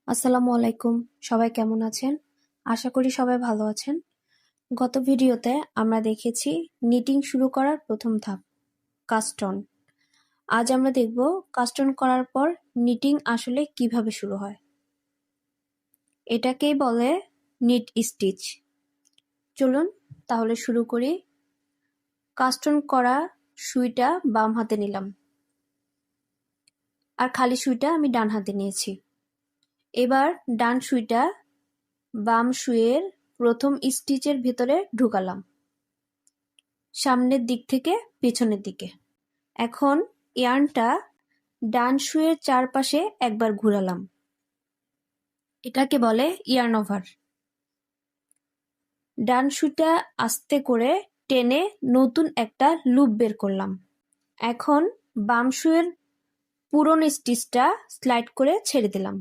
আসসালামু আলাইকুম। সবাই কেমন আছেন? আশা করি সবাই ভালো আছেন। গত ভিডিওতে আমরা দেখেছি নিটিং শুরু করার প্রথম ধাপ, কাস্ট অন। আজ আমরা দেখব কাস্ট অন করার পর নিটিং আসলে কিভাবে শুরু হয়। এটাকেই বলে নিট স্টিচ। চলুন তাহলে শুরু করি। কাস্ট অন করা সুইটা বাম হাতে নিলাম, আর খালি সুইটা আমি ডান হাতে নিয়েছি। এবার ডান সুইটা বাম সুইয়ের প্রথম স্টিচের ভেতরে ঢুকালাম, সামনের দিক থেকে পেছনের দিকে। এখন ইয়ার্নটা ডান সুইয়ের চারপাশে একবার ঘুরালাম, এটাকে বলে ইয়ার্ন ওভার। ডান সুইটা আস্তে করে টেনে নতুন একটা লুপ বের করলাম। এখন বাম সুইয়ের পুরনো স্টিচটা স্লাইড করে ছেড়ে দিলাম।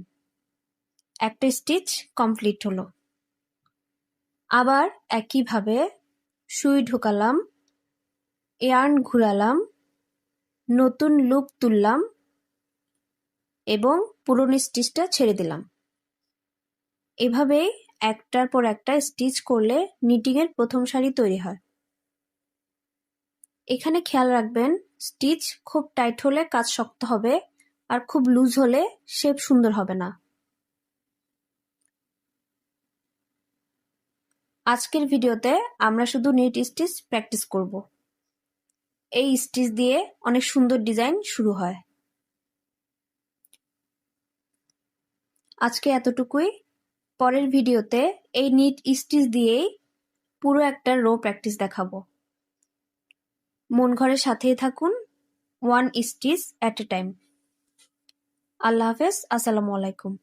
একটা স্টিচ কমপ্লিট হলো। আবার একইভাবে সুই ঢোকালাম, ইয়ার্ন ঘুরালাম, নতুন লুপ তুললাম এবং পুরনো স্টিচটা ছেড়ে দিলাম। এভাবেই একটার পর একটা স্টিচ করলে নিটিং এর প্রথম সারি তৈরি হয়। এখানে খেয়াল রাখবেন, স্টিচ খুব টাইট হলে কাজ শক্ত হবে, আর খুব লুজ হলে শেপ সুন্দর হবে না। আজকের ভিডিওতে আমরা শুধু নিট স্টিচ প্র্যাকটিস করব। এই স্টিচ দিয়ে অনেক সুন্দর ডিজাইন শুরু হয়। আজকে এতটুকুই। পরের ভিডিওতে এই নিট স্টিচ দিয়েই পুরো একটা রো প্র্যাকটিস দেখাবো। মন ঘরের সাথেই থাকুন, one stitch at a time. আল্লাহ হাফেজ। আসসালামু আলাইকুম।